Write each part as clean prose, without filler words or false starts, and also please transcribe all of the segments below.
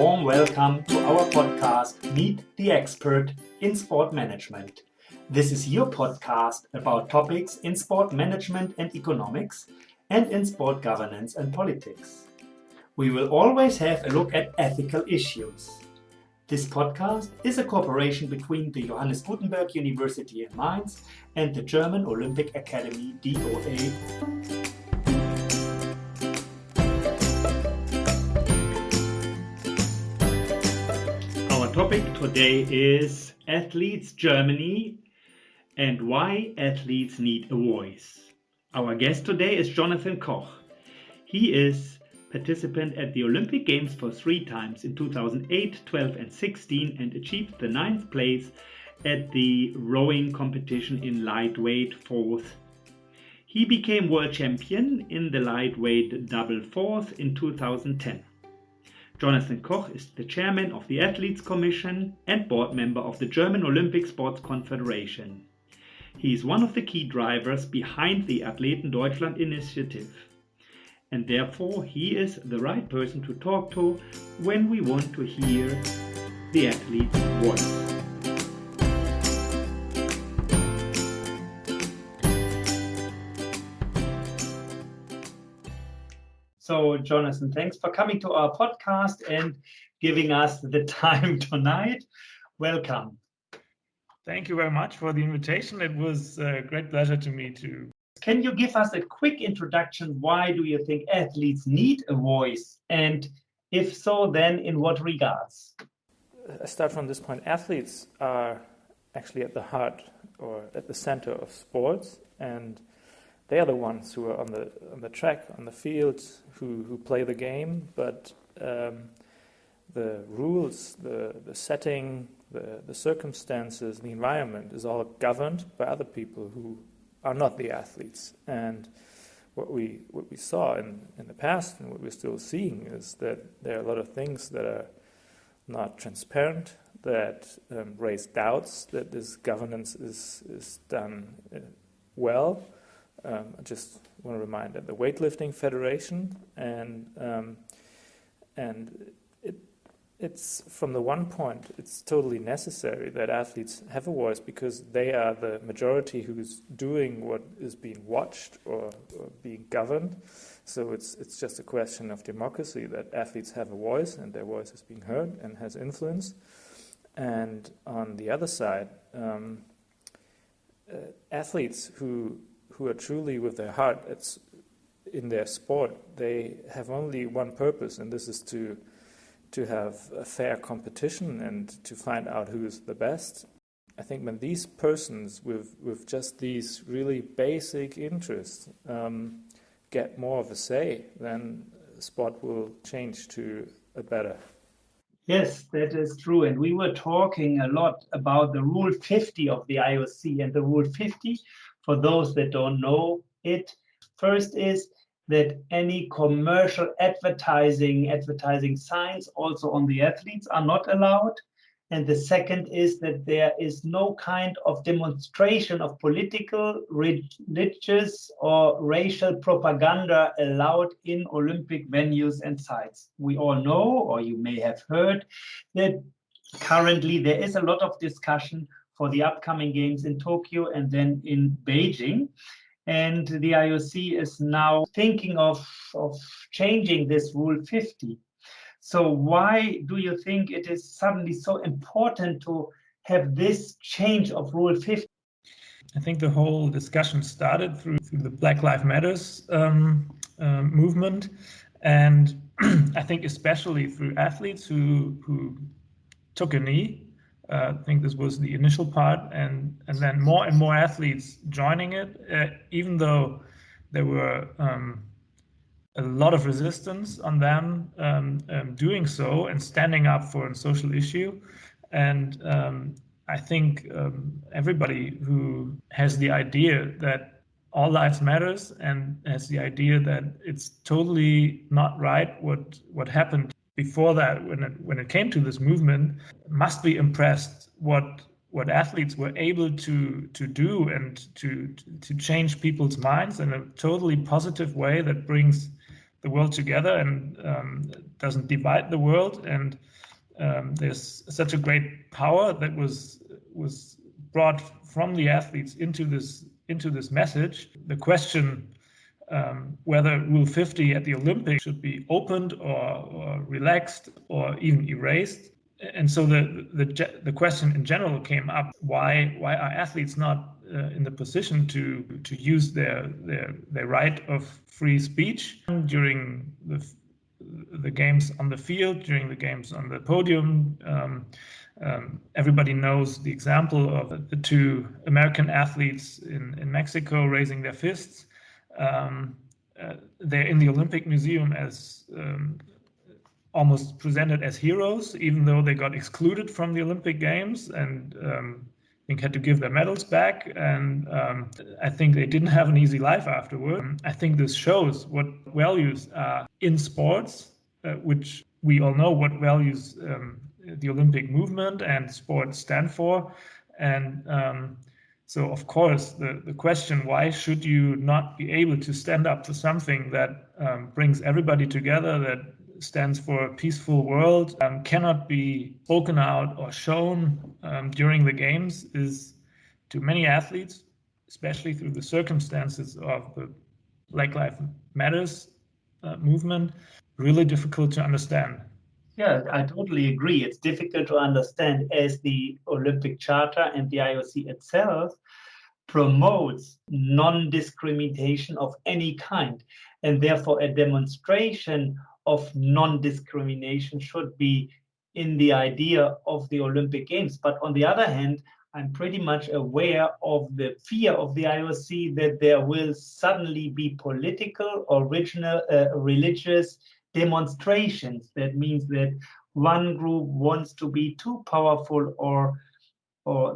warm welcome to our podcast, Meet the Expert in Sport Management. This is your podcast about topics in sport management and economics and in sport governance and politics. We will always have a look at ethical issues. This podcast is a cooperation between the Johannes Gutenberg University in Mainz and the German Olympic Academy DOA. Our topic today is Athletes Germany and why athletes need a voice. Our guest today is Jonathan Koch. He is participant at the Olympic Games for 3 times in 2008, 12 and 16 and achieved the 9th place at the rowing competition in lightweight 4th. He became world champion in the lightweight double 4th in 2010. Jonathan Koch is the chairman of the Athletes Commission and board member of the German Olympic Sports Confederation. He is one of the key drivers behind the Athleten Deutschland initiative. And therefore he is the right person to talk to when we want to hear the athlete's voice. So, Jonathan, thanks for coming to our podcast and giving us the time tonight. Welcome. Thank you very much for the invitation. It was a great pleasure to me too. Can you give us a quick introduction? Why do you think athletes need a voice? And if so, then in what regards? I start from this point. Athletes are actually at the heart or at the center of sports, and they are the ones who are on the track, on the field, who play the game. But the rules, the setting, the circumstances, the environment is all governed by other people who are not the athletes. And what we saw in the past and what we're still seeing is that there are a lot of things that are not transparent, that raise doubts that this governance is done well. I just want to remind that the Weightlifting Federation and it's from the one point, it's totally necessary that athletes have a voice because they are the majority who's doing what is being watched or being governed. So it's just a question of democracy that athletes have a voice and their voice is being heard and has influence. And on the other side, athletes who are truly with their heart in their sport, they have only one purpose, and this is to have a fair competition and to find out who is the best. I think when these persons with just these really basic interests get more of a say, then sport will change to a better. Yes, that is true. And we were talking a lot about the Rule 50 of the IOC. And the Rule 50, for those that don't know it, first is that any commercial advertising signs also on the athletes are not allowed. And the second is that there is no kind of demonstration of political, religious, or racial propaganda allowed in Olympic venues and sites. We all know, or you may have heard, that currently there is a lot of discussion for the upcoming games in Tokyo and then in Beijing. And the IOC is now thinking of changing this Rule 50. So why do you think it is suddenly so important to have this change of Rule 50? I think the whole discussion started through the Black Lives Matters movement. And I think especially through athletes who took a knee. I think this was the initial part, and then more and more athletes joining it, even though there were a lot of resistance on them doing so and standing up for a social issue. And I think everybody who has the idea that all lives matters and has the idea that it's totally not right what happened before that, when it came to this movement, must be impressed what athletes were able to do and to change people's minds in a totally positive way that brings the world together and doesn't divide the world. And there's such a great power that was brought from the athletes into this message. The question whether Rule 50 at the Olympics should be opened or relaxed or even erased. And so the question in general came up: why are athletes not in the position to use their right of free speech during the games on the field, during the games on the podium? Everybody knows the example of the two American athletes in Mexico raising their fists. They're in the Olympic Museum as almost presented as heroes, even though they got excluded from the Olympic Games and I think had to give their medals back. And I think they didn't have an easy life afterward. I think this shows what values are in sports, which we all know what values the Olympic movement and sports stand for. And so, of course, the question, why should you not be able to stand up to something that brings everybody together, that stands for a peaceful world, cannot be spoken out or shown during the games, is to many athletes, especially through the circumstances of the Black Lives Matters movement, really difficult to understand. Yeah, I totally agree. It's difficult to understand as the Olympic Charter and the IOC itself promotes non-discrimination of any kind. And therefore, a demonstration of non-discrimination should be in the idea of the Olympic Games. But on the other hand, I'm pretty much aware of the fear of the IOC that there will suddenly be political or religious demonstrations. That means that one group wants to be too powerful or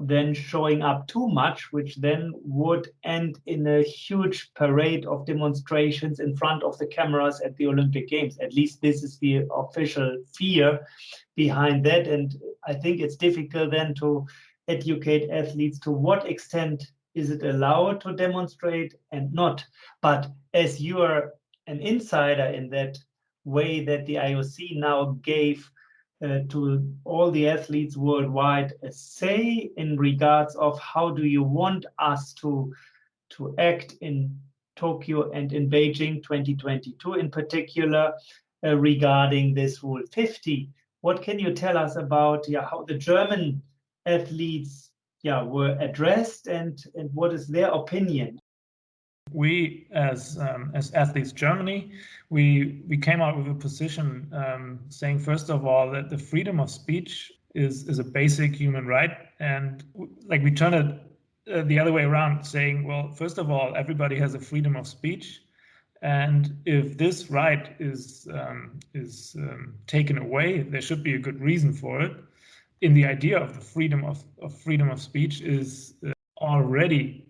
then showing up too much, which then would end in a huge parade of demonstrations in front of the cameras at the Olympic Games. At least this is the official fear behind that. And I think it's difficult then to educate athletes to what extent is it allowed to demonstrate and not. But as you are an insider in that way that the IOC now gave to all the athletes worldwide a say in regards of how do you want us to act in Tokyo and in Beijing 2022 in particular regarding this Rule 50. What can you tell us about how the German athletes were addressed and what is their opinion? We, as Athletes Germany, we came out with a position saying, first of all, that the freedom of speech is a basic human right. And like we turn it the other way around, saying, well, first of all, everybody has a freedom of speech. And if this right is taken away, there should be a good reason for it. In the idea of the freedom of speech is already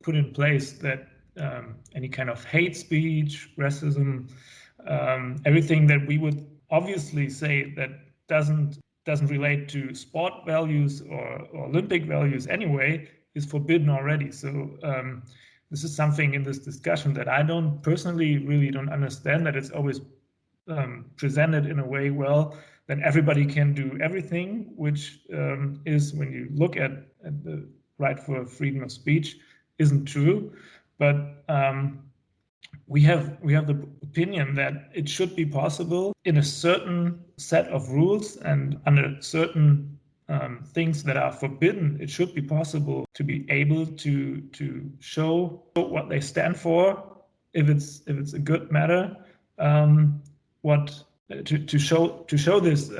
put in place that any kind of hate speech, racism, everything that we would obviously say that doesn't relate to sport values or Olympic values anyway, is forbidden already. So this is something in this discussion that I really don't understand, that it's always presented in a way, well, that everybody can do everything, which is, when you look at the right for freedom of speech, isn't true. But we have the opinion that it should be possible in a certain set of rules and under certain things that are forbidden. It should be possible to be able to show what they stand for, if it's a good matter. To show this,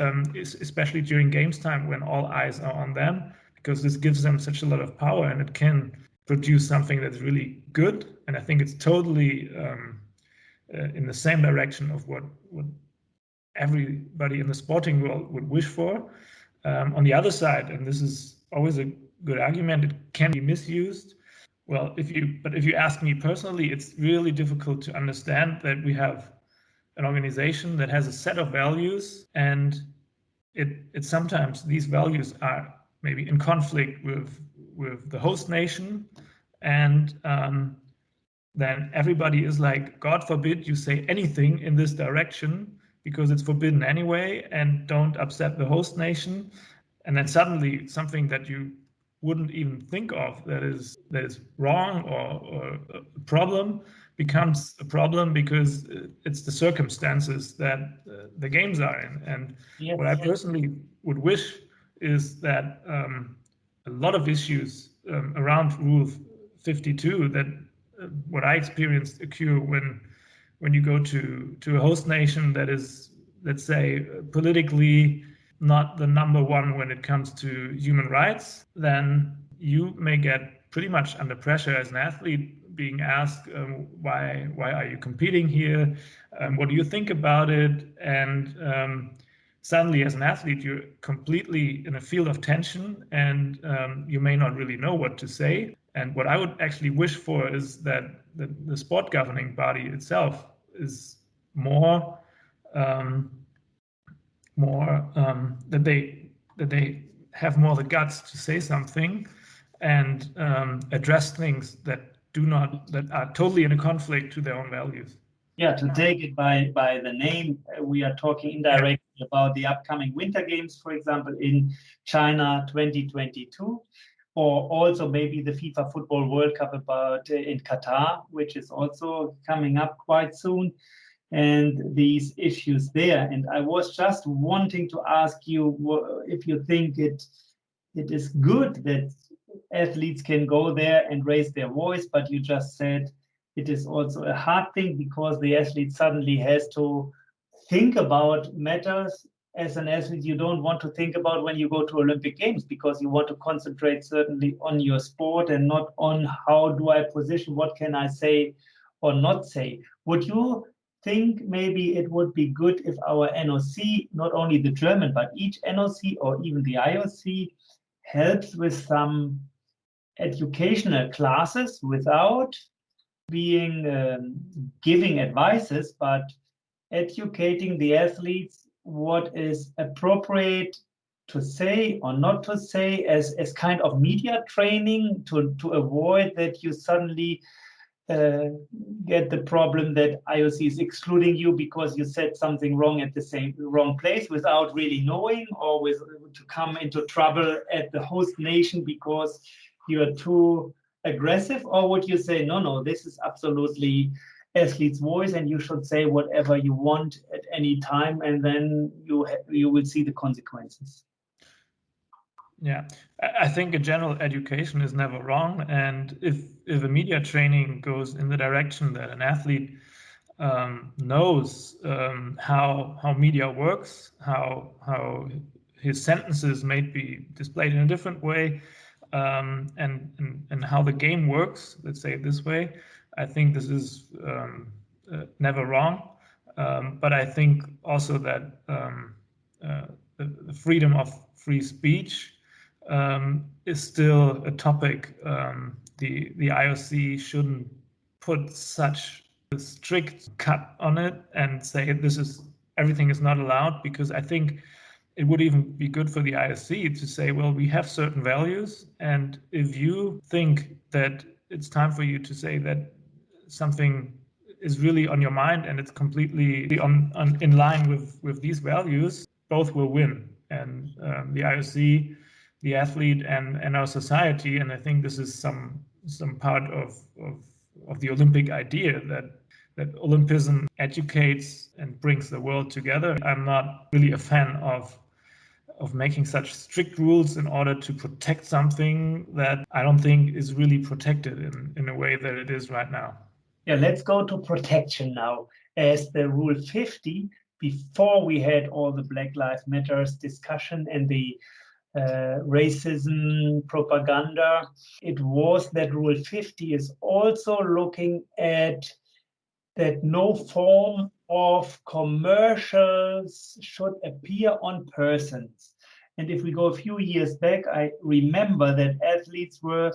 especially during games time when all eyes are on them, because this gives them such a lot of power and it can produce something that's really good. And I think it's totally in the same direction of what everybody in the sporting world would wish for. On the other side, and this is always a good argument, it can be misused. Well, if you ask me personally, it's really difficult to understand that we have an organization that has a set of values, and it sometimes these values are maybe in conflict with the host nation, and then everybody is like, God forbid you say anything in this direction because it's forbidden anyway, and don't upset the host nation. And then suddenly something that you wouldn't even think of that is wrong or a problem becomes a problem because it's the circumstances that the games are in. And Yes. What I personally would wish is that a lot of issues around Rule 52 that what I experienced occur when you go to a host nation that is, let's say, politically not the number one when it comes to human rights, then you may get pretty much under pressure as an athlete, being asked, why are you competing here? What do you think about it? And suddenly as an athlete, you're completely in a field of tension, and you may not really know what to say. And what I would actually wish for is that the sport governing body itself is more that they have more the guts to say something and address things that are totally in a conflict to their own values. Yeah, to take it by the name, we are talking indirectly about the upcoming Winter Games, for example, in China 2022, or also maybe the FIFA Football World Cup in Qatar, which is also coming up quite soon, and these issues there. And I was just wanting to ask you if you think it is good that athletes can go there and raise their voice, but you just said it is also a hard thing because the athlete suddenly has to think about matters as an athlete you don't want to think about when you go to Olympic Games, because you want to concentrate certainly on your sport and not on how do I position, what can I say or not say. Would you think maybe it would be good if our NOC, not only the German, but each NOC or even the IOC helps with some educational classes without being giving advices, but educating the athletes what is appropriate to say or not to say as kind of media training to avoid that you suddenly get the problem that IOC is excluding you because you said something wrong at the wrong place without really knowing, or to come into trouble at the host nation because you are too aggressive? Or would you say, no, this is absolutely athlete's voice and you should say whatever you want at any time, and then you will see the consequences? Yeah, I think a general education is never wrong, and if a media training goes in the direction that an athlete knows how media works, how his sentences may be displayed in a different way, and how the game works, let's say it this way, I think this is never wrong. But I think also that the freedom of free speech is still a topic. The IOC shouldn't put such a strict cut on it and say everything is not allowed, because I think it would even be good for the IOC to say, well, we have certain values, and if you think that it's time for you to say that something is really on your mind and it's completely in line with these values, both will win. And the IOC, the athlete, and our society. And I think this is some part of the Olympic idea that Olympism educates and brings the world together. I'm not really a fan of making such strict rules in order to protect something that I don't think is really protected in a way that it is right now. Yeah, let's go to protection now. As the Rule 50, before we had all the Black Lives Matters discussion and the racism propaganda, it was that Rule 50 is also looking at that no form of commercials should appear on persons. And if we go a few years back, I remember that athletes were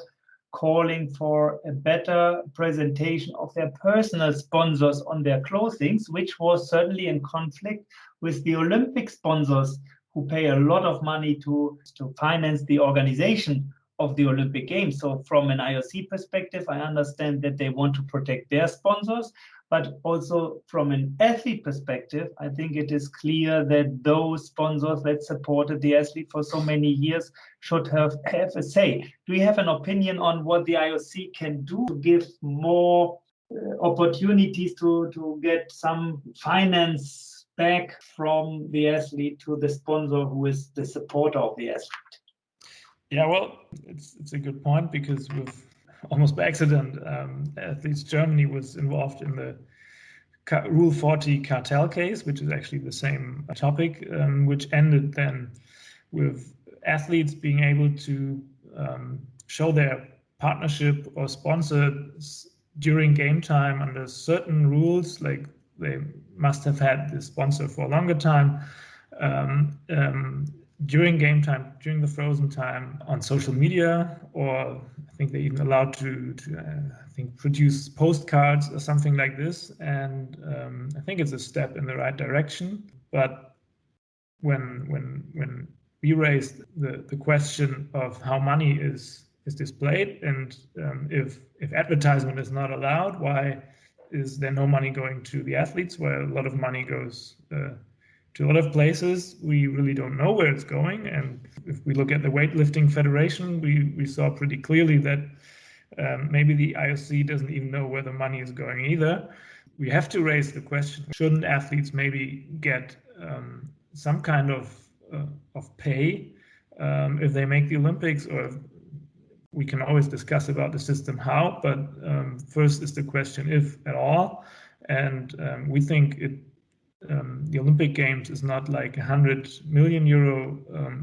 calling for a better presentation of their personal sponsors on their clothing, which was certainly in conflict with the Olympic sponsors who pay a lot of money to finance the organization of the Olympic Games. So from an IOC perspective, I understand that they want to protect their sponsors, but also from an athlete perspective, I think it is clear that those sponsors that supported the athlete for so many years should have a say. Do you have an opinion on what the IOC can do to give more opportunities to get some finance back from the athlete to the sponsor who is the supporter of the athlete? Yeah, well, it's a good point, because with almost by accident, Athletes Germany was involved in the Rule 40 cartel case, which is actually the same topic, which ended then with athletes being able to show their partnership or sponsors during game time under certain rules, like they must have had the sponsor for a longer time, during game time, during the frozen time, on social media, or I think they even allowed to produce postcards or something like this. And I think it's a step in the right direction. But when we raised the question of how money is displayed, and if advertisement is not allowed, why is there no money going to the athletes, where a lot of money goes to a lot of places? We really don't know where it's going. And if we look at the weightlifting federation, we saw pretty clearly that maybe the IOC doesn't even know where the money is going either. We have to raise the question, shouldn't athletes maybe get some kind of pay if they make the Olympics? Or we can always discuss about the system how, but first is the question if at all. And we think the Olympic Games is not like €100 million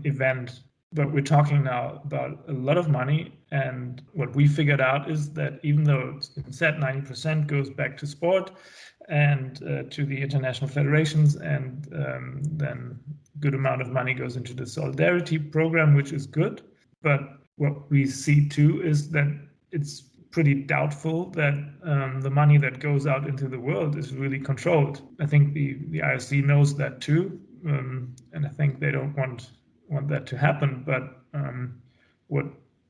event, but we're talking now about a lot of money. And what we figured out is that even though it's said 90% goes back to sport and to the international federations, and then a good amount of money goes into the solidarity program, which is good. But what we see too is that it's pretty doubtful that the money that goes out into the world is really controlled. I think the IOC knows that too, and I think they don't want that to happen. But what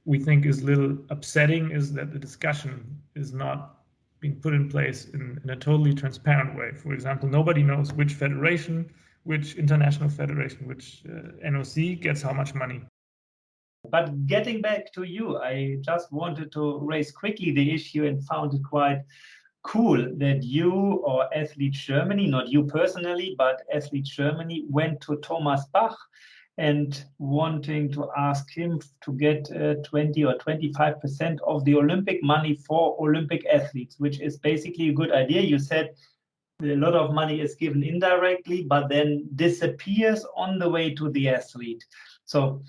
we think is a little upsetting is that the discussion is not being put in place in a totally transparent way. For example, nobody knows which federation, which international federation, which NOC gets how much money. But getting back to you, I just wanted to raise quickly the issue and found it quite cool that you, or Athletes Germany, not you personally, but Athletes Germany, went to Thomas Bach and wanting to ask him to get 20 or 25% of the Olympic money for Olympic athletes, which is basically a good idea. You said a lot of money is given indirectly, but then disappears on the way to the athlete. So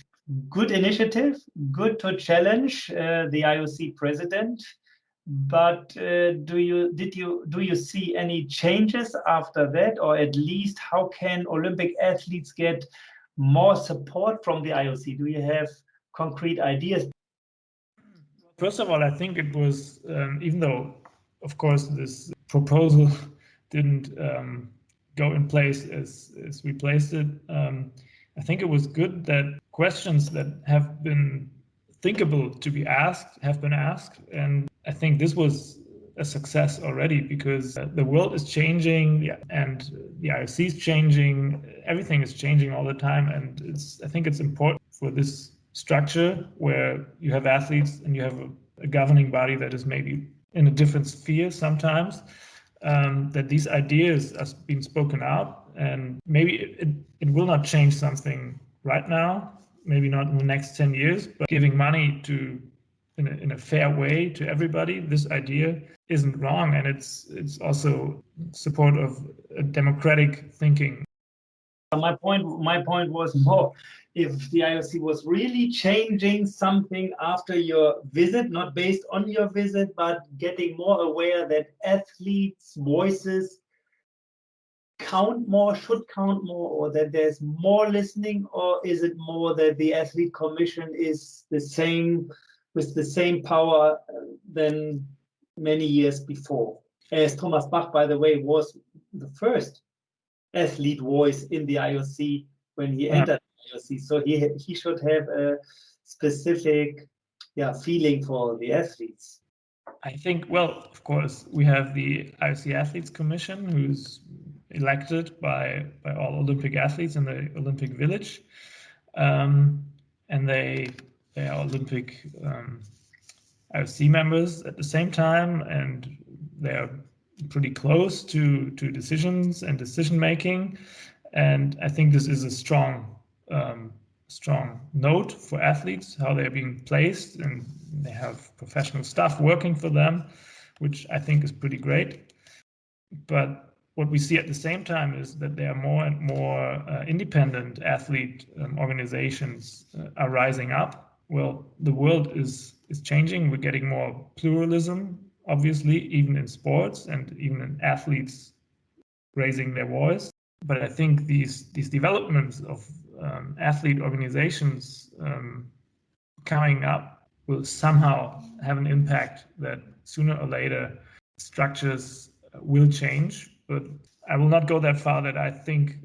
good initiative, good to challenge the IOC president. But do you see any changes after that, or at least how can Olympic athletes get more support from the IOC? Do you have concrete ideas? First of all, I think it was, even though, of course, this proposal didn't go in place as we placed it, I think it was good that questions that have been thinkable to be asked have been asked. And I think this was a success already, because the world is changing and the IOC is changing. Everything is changing all the time. And I think it's important for this structure where you have athletes and you have a governing body that is maybe in a different sphere sometimes, that these ideas are being spoken out. And maybe it will not change something right now, maybe not in the next 10 years, but giving money to in a fair way to everybody, this idea isn't wrong. And it's also support of democratic thinking. My point was more, if the IOC was really changing something after your visit, not based on your visit, but getting more aware that athletes' voices count more, should count more, or that there's more listening, or is it more that the Athlete Commission is the same, with the same power than many years before? As Thomas Bach, by the way, was the first athlete voice in the IOC when he entered the IOC. So he should have a specific feeling for the athletes? I think, well, of course, we have the IOC Athletes Commission, who's elected by all Olympic athletes in the Olympic Village, and they are Olympic IOC members at the same time, and they are pretty close to decisions and decision making. And I think this is a strong note for athletes, how they're being placed, and they have professional staff working for them, which I think is pretty great. But what we see at the same time is that there are more and more independent athlete organizations are rising up. Well, the world is changing. We're getting more pluralism, obviously, even in sports and even in athletes raising their voice. But I think these developments of athlete organizations coming up will somehow have an impact that sooner or later structures will change. But I will not go that far that I think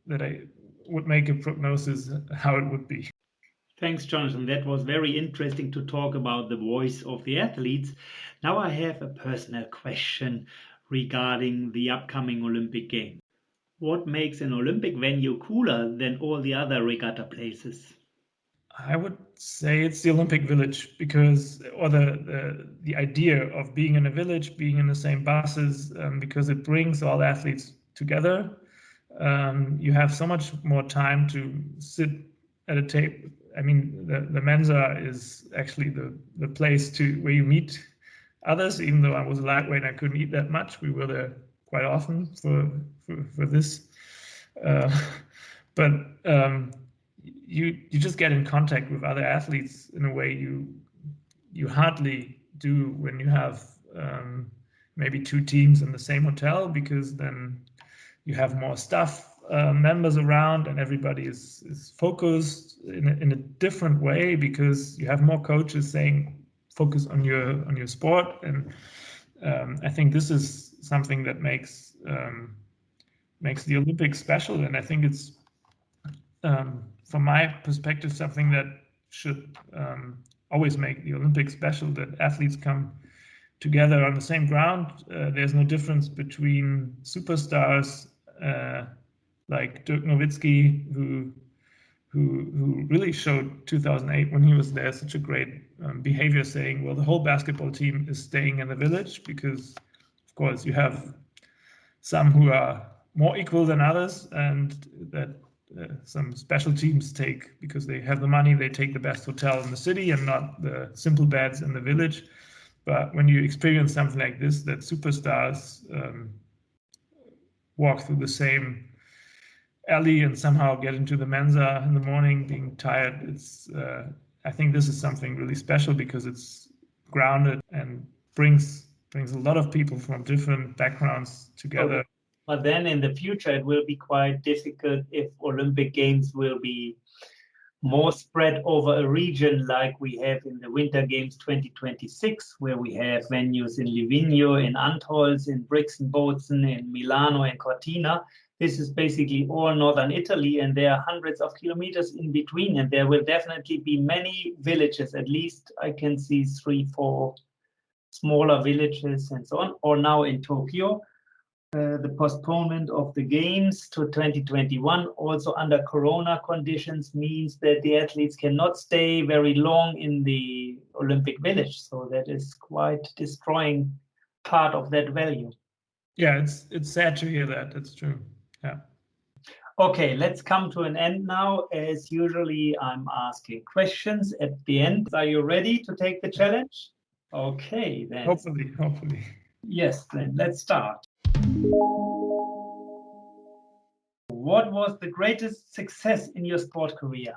that I would make a prognosis how it would be. Thanks, Jonathan. That was very interesting to talk about the voice of the athletes. Now I have a personal question regarding the upcoming Olympic Games. What makes an Olympic venue cooler than all the other regatta places? I would say it's the Olympic Village, because, or the idea of being in a village, being in the same buses, because it brings all athletes together. You have so much more time to sit at a table. I mean, the Mensa is actually the place where you meet others. Even though I was a lightweight, I couldn't eat that much. We were there quite often for this, but you just get in contact with other athletes in a way you hardly do when you have maybe two teams in the same hotel, because then you have more staff members around and everybody is focused in a different way, because you have more coaches saying focus on your sport. And I think this is something that makes the Olympics special, and I think it's from my perspective something that should always make the Olympics special, that athletes come together on the same ground. There's no difference between superstars like Dirk Nowitzki, who really showed 2008 when he was there such a great behavior, saying, well, the whole basketball team is staying in the village, because of course you have some who are more equal than others, and that some special teams take, because they have the money, they take the best hotel in the city and not the simple beds in the village. But when you experience something like this, that superstars walk through the same alley and somehow get into the Mensa in the morning being tired, it's I think this is something really special, because it's grounded and brings a lot of people from different backgrounds together. Okay. But then in the future, it will be quite difficult if Olympic Games will be more spread over a region like we have in the Winter Games 2026, where we have venues in Livigno, in Antholz, in Brixen-Bozen, in Milano and Cortina. This is basically all northern Italy, and there are hundreds of kilometers in between, and there will definitely be many villages. At least I can see 3-4 smaller villages and so on. Or now in Tokyo, the postponement of the games to 2021, also under Corona conditions, means that the athletes cannot stay very long in the Olympic Village. So that is quite destroying part of that value. Yeah, it's sad to hear that. It's true. Yeah. Okay, let's come to an end now. As usually, I'm asking questions at the end. Are you ready to take the challenge? Okay, then. Hopefully. Yes, then let's start. What was the greatest success in your sport career?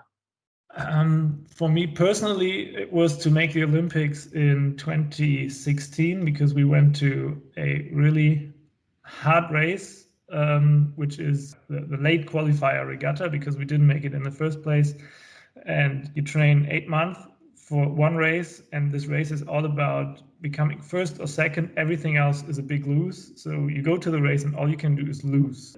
For me personally, it was to make the Olympics in 2016, because we went to a really hard race, which is the late qualifier regatta, because we didn't make it in the first place. And you train 8 months for one race, and this race is all about becoming first or second. Everything else is a big lose. So you go to the race and all you can do is lose.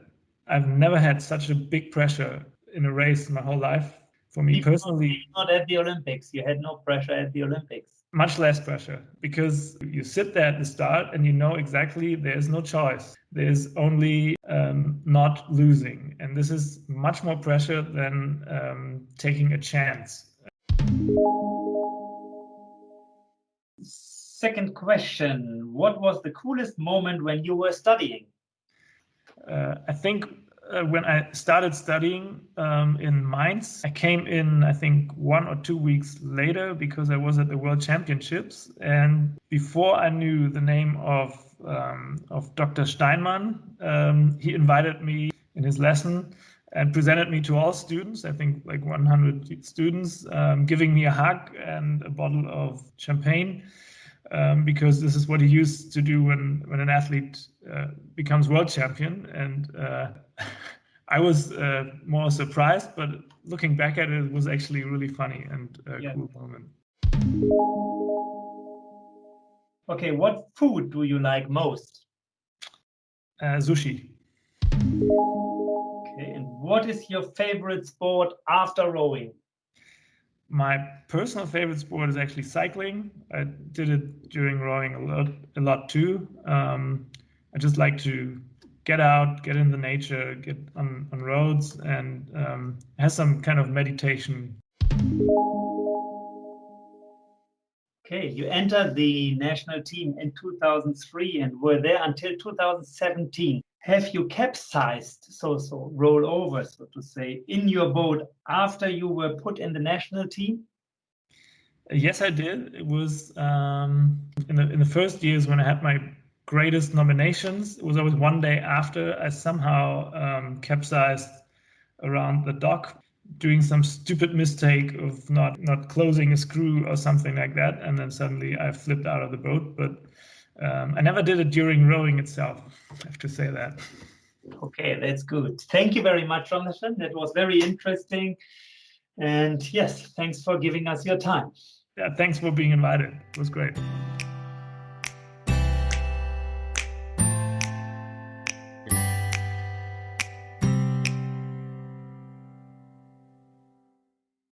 I've never had such a big pressure in a race my whole life. for me personally, not at the Olympics. You had no pressure at the Olympics. Much less pressure, because you sit there at the start and you know exactly there's no choice. There's only not losing. And this is much more pressure than taking a chance. Second question, what was the coolest moment when you were studying? I think when I started studying in Mainz, I came in, I think, 1 or 2 weeks later because I was at the World Championships. And before I knew the name of Dr. Steinmann, he invited me in his lesson and presented me to all students, I think like 100 students, giving me a hug and a bottle of champagne. Because this is what he used to do when an athlete becomes world champion. And I was more surprised, but looking back at it, it was actually really funny and a cool moment. Okay, what food do you like most? Sushi. Okay, and what is your favorite sport after rowing? My personal favorite sport is actually cycling. I did it during rowing a lot too. I just like to get out, get in the nature, get on roads, and have some kind of meditation. Okay, you entered the national team in 2003 and were there until 2017. Have you capsized, so roll over, so to say, in your boat after you were put in the national team? Yes, I did. It was in the first years when I had my greatest nominations. It was always one day after I somehow capsized around the dock, doing some stupid mistake of not closing a screw or something like that, and then suddenly I flipped out of the boat. But I never did it during rowing itself, I have to say that. Okay, that's good. Thank you very much, Jonathan. That was very interesting. And yes, thanks for giving us your time. Yeah, thanks for being invited. It was great.